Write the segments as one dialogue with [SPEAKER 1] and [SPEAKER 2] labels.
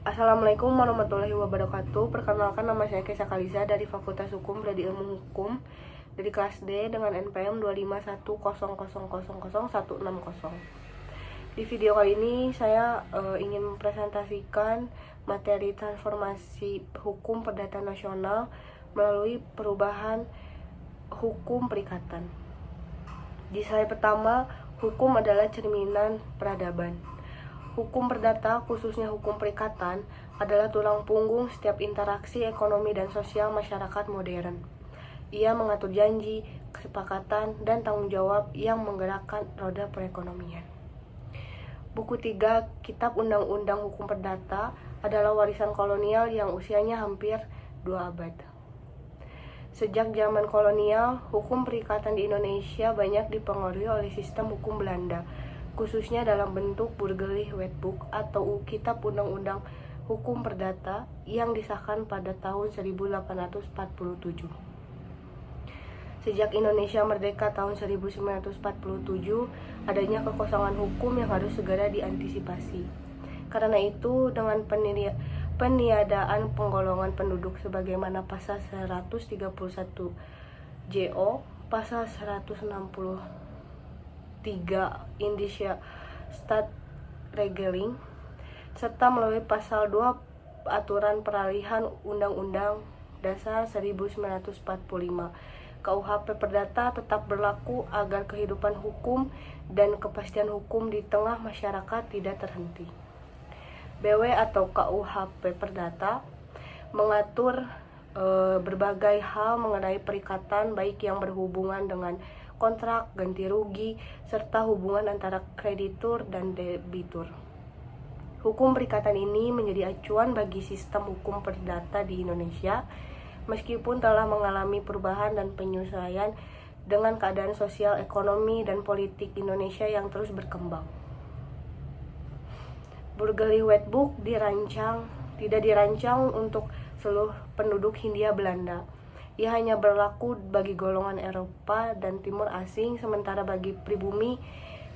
[SPEAKER 1] Assalamualaikum warahmatullahi wabarakatuh. Perkenalkan, nama saya Kesa Kalisa dari Fakultas Hukum Prodi Ilmu Hukum dari kelas D dengan NPM 25100000160. Di video kali ini saya ingin mempresentasikan materi transformasi hukum perdata nasional melalui perubahan hukum perikatan. Di slide pertama, hukum adalah cerminan peradaban. Hukum perdata, khususnya hukum perikatan, adalah tulang punggung setiap interaksi ekonomi dan sosial masyarakat modern. Ia mengatur janji, kesepakatan, dan tanggung jawab yang menggerakkan roda perekonomian. Buku 3 Kitab Undang-Undang Hukum Perdata adalah warisan kolonial yang usianya hampir 2 abad. Sejak zaman kolonial, hukum perikatan di Indonesia banyak dipengaruhi oleh sistem hukum Belanda, khususnya dalam bentuk Burgerlijk Wetboek atau Kitab Undang-Undang Hukum Perdata yang disahkan pada tahun 1847. Sejak Indonesia merdeka tahun 1947, adanya kekosongan hukum yang harus segera diantisipasi. Karena itu, dengan peniadaan penggolongan penduduk sebagaimana pasal 131 JO, pasal 163 Indische Staatsregeling, serta melalui pasal 2 Aturan Peralihan Undang-Undang Dasar 1945, KUHP Perdata tetap berlaku agar kehidupan hukum dan kepastian hukum di tengah masyarakat tidak terhenti. BW atau KUHP Perdata mengatur berbagai hal mengenai perikatan, baik yang berhubungan dengan kontrak, ganti rugi, serta hubungan antara kreditur dan debitur. Hukum perikatan ini menjadi acuan bagi sistem hukum perdata di Indonesia, meskipun telah mengalami perubahan dan penyesuaian dengan keadaan sosial, ekonomi, dan politik Indonesia yang terus berkembang. Burgerlijk Wetboek tidak dirancang untuk seluruh penduduk Hindia Belanda. Ia hanya berlaku bagi golongan Eropa dan Timur Asing, sementara bagi pribumi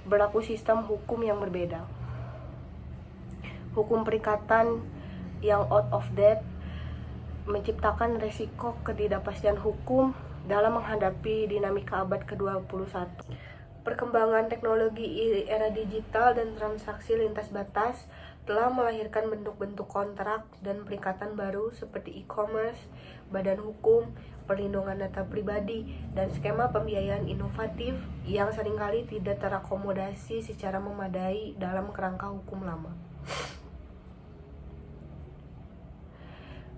[SPEAKER 1] berlaku sistem hukum yang berbeda. Hukum perikatan yang out of date menciptakan resiko ketidakpastian hukum dalam menghadapi dinamika abad ke-21. Perkembangan teknologi era digital dan transaksi lintas batas telah melahirkan bentuk-bentuk kontrak dan perikatan baru seperti e-commerce, badan hukum, perlindungan data pribadi, dan skema pembiayaan inovatif yang seringkali tidak terakomodasi secara memadai dalam kerangka hukum lama.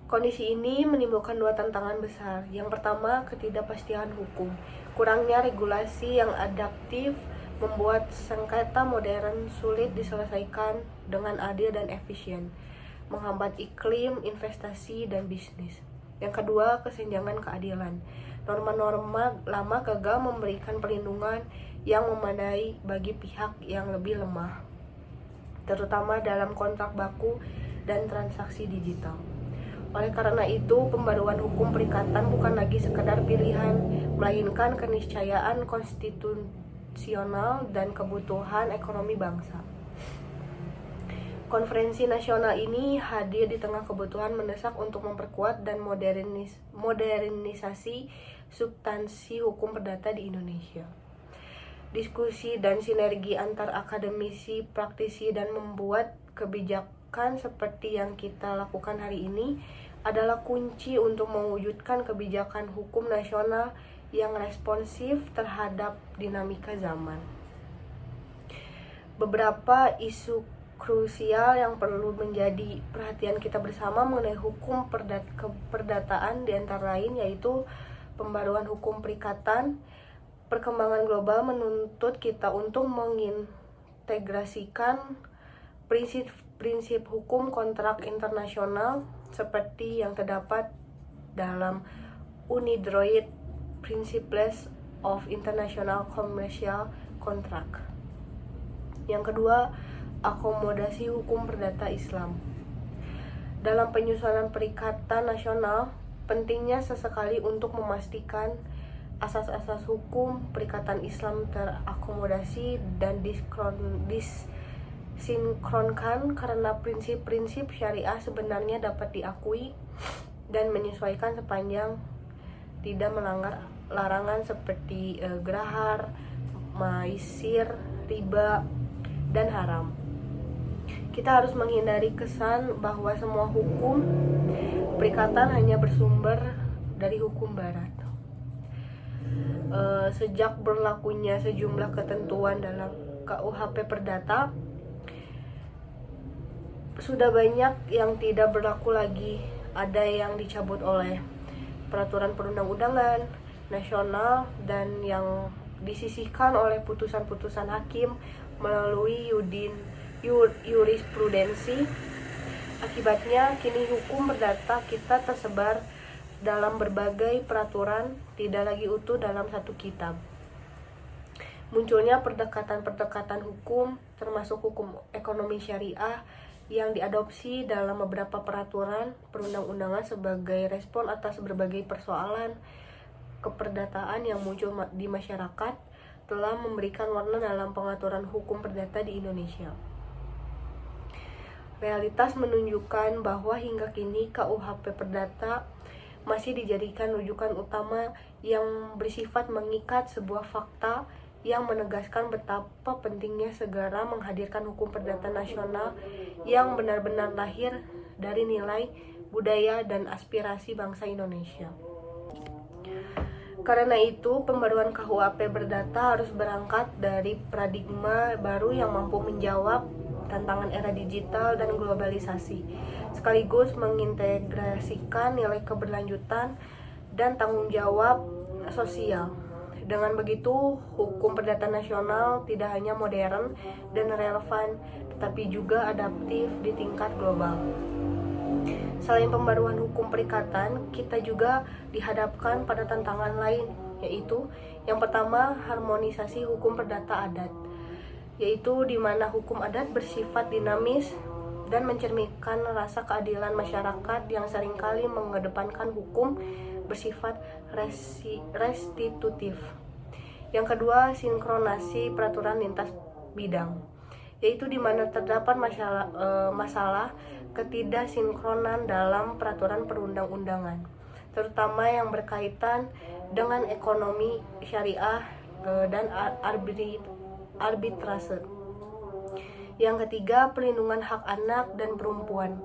[SPEAKER 1] Kondisi ini menimbulkan 2 tantangan besar. Yang pertama, ketidakpastian hukum. Kurangnya regulasi yang adaptif membuat sengketa modern sulit diselesaikan dengan adil dan efisien, menghambat iklim investasi dan bisnis. Yang kedua, kesenjangan keadilan. Norma-norma lama gagal memberikan perlindungan yang memadai bagi pihak yang lebih lemah, terutama dalam kontrak baku dan transaksi digital. Oleh karena itu, pembaruan hukum perikatan bukan lagi sekedar pilihan, melainkan keniscayaan konstitusional dan kebutuhan ekonomi bangsa. Konferensi nasional ini hadir di tengah kebutuhan mendesak untuk memperkuat dan modernisasi substansi hukum perdata di Indonesia. Diskusi dan sinergi antar akademisi, praktisi, dan membuat kebijakan seperti yang kita lakukan hari ini adalah kunci untuk mewujudkan kebijakan hukum nasional yang responsif terhadap dinamika zaman. Beberapa isu krusial yang perlu menjadi perhatian kita bersama mengenai hukum keperdataan diantara lain yaitu pembaruan hukum perikatan. Perkembangan global menuntut kita untuk mengintegrasikan prinsip hukum kontrak internasional seperti yang terdapat dalam UNIDROIT Principles of International Commercial Contract. Yang kedua, akomodasi hukum perdata Islam. Dalam penyusunan perikatan nasional, pentingnya sesekali untuk memastikan asas-asas hukum perikatan Islam terakomodasi dan sinkronkan karena prinsip-prinsip syariah sebenarnya dapat diakui dan menyesuaikan sepanjang tidak melanggar larangan seperti gerahar, maisir, riba, dan haram. Kita harus menghindari kesan bahwa semua hukum perikatan hanya bersumber dari hukum barat. Sejak berlakunya sejumlah ketentuan dalam KUHP Perdata, sudah banyak yang tidak berlaku lagi. Ada yang dicabut oleh peraturan perundang-undangan nasional dan yang disisihkan oleh putusan-putusan hakim melalui jurisprudensi. Akibatnya kini hukum perdata kita tersebar dalam berbagai peraturan, tidak lagi utuh dalam satu kitab. Munculnya pendekatan-pendekatan hukum termasuk hukum ekonomi syariah yang diadopsi dalam beberapa peraturan perundang-undangan sebagai respon atas berbagai persoalan keperdataan yang muncul di masyarakat, telah memberikan warna dalam pengaturan hukum perdata di Indonesia. Realitas menunjukkan bahwa hingga kini KUHP Perdata masih dijadikan rujukan utama yang bersifat mengikat sebuah fakta yang menegaskan betapa pentingnya segera menghadirkan hukum perdata nasional yang benar-benar lahir dari nilai, budaya, dan aspirasi bangsa Indonesia. Karena itu, pembaruan KUHP Perdata harus berangkat dari paradigma baru yang mampu menjawab tantangan era digital dan globalisasi, sekaligus mengintegrasikan nilai keberlanjutan dan tanggung jawab sosial. Dengan begitu, hukum perdata nasional tidak hanya modern dan relevan, tetapi juga adaptif di tingkat global. Selain pembaruan hukum perikatan, kita juga dihadapkan pada tantangan lain, yaitu yang pertama, harmonisasi hukum perdata adat, yaitu di mana hukum adat bersifat dinamis dan mencerminkan rasa keadilan masyarakat yang seringkali mengedepankan hukum bersifat restitutif. Yang kedua, sinkronasi peraturan lintas bidang, yaitu di mana terdapat masalah ketidaksinkronan dalam peraturan perundang-undangan, terutama yang berkaitan dengan ekonomi syariah dan arbitrase. Yang ketiga, pelindungan hak anak dan perempuan,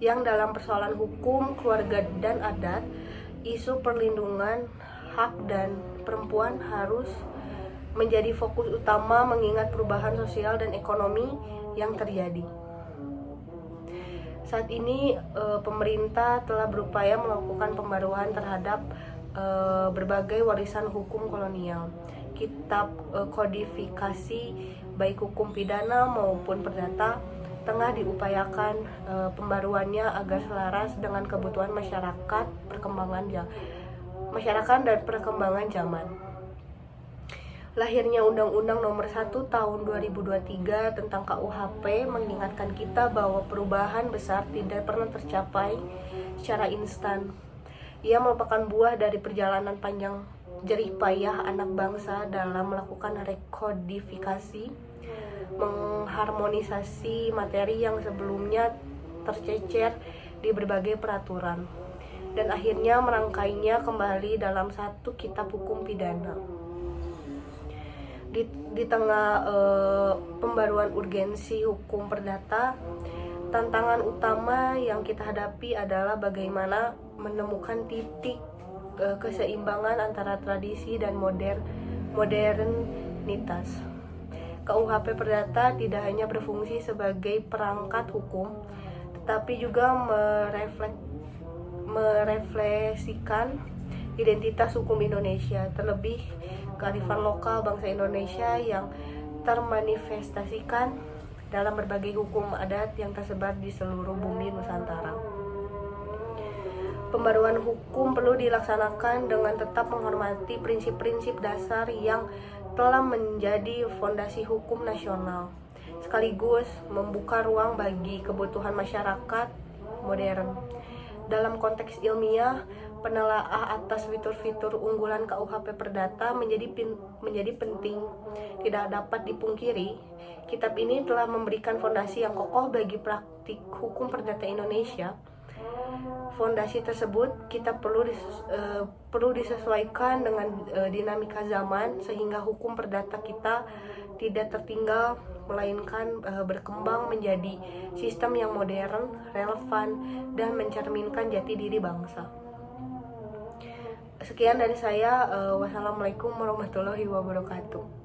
[SPEAKER 1] yang dalam persoalan hukum, keluarga, dan adat, isu perlindungan hak dan perempuan harus menjadi fokus utama mengingat perubahan sosial dan ekonomi yang terjadi. Saat ini pemerintah telah berupaya melakukan pembaruan terhadap berbagai warisan hukum kolonial. Kitab kodifikasi baik hukum pidana maupun perdata tengah diupayakan pembaruannya agar selaras dengan kebutuhan masyarakat dan perkembangan zaman. Lahirnya Undang-Undang Nomor 1 Tahun 2023 tentang KUHP mengingatkan kita bahwa perubahan besar tidak pernah tercapai secara instan. Ia merupakan buah dari perjalanan panjang jerih payah anak bangsa dalam melakukan rekodifikasi, mengharmonisasi materi yang sebelumnya tercecer di berbagai peraturan, dan akhirnya merangkainya kembali dalam satu kitab hukum pidana. Di tengah pembaruan urgensi hukum perdata, tantangan utama yang kita hadapi adalah bagaimana menemukan titik keseimbangan antara tradisi dan modernitas. KUHP Perdata tidak hanya berfungsi sebagai perangkat hukum, tetapi juga merefleksikan identitas hukum Indonesia, terlebih kearifan lokal bangsa Indonesia yang termanifestasikan dalam berbagai hukum adat yang tersebar di seluruh bumi Nusantara. Pembaruan hukum perlu dilaksanakan dengan tetap menghormati prinsip-prinsip dasar yang telah menjadi fondasi hukum nasional, sekaligus membuka ruang bagi kebutuhan masyarakat modern dalam konteks ilmiah, penelaah atas fitur-fitur unggulan KUHP Perdata menjadi penting. Tidak dapat dipungkiri, kitab ini telah memberikan fondasi yang kokoh bagi praktik hukum perdata Indonesia. Fondasi tersebut kita perlu disesuaikan dengan dinamika zaman sehingga hukum perdata kita tidak tertinggal, melainkan berkembang menjadi sistem yang modern, relevan, dan mencerminkan jati diri bangsa. Sekian dari saya. Wassalamualaikum warahmatullahi wabarakatuh.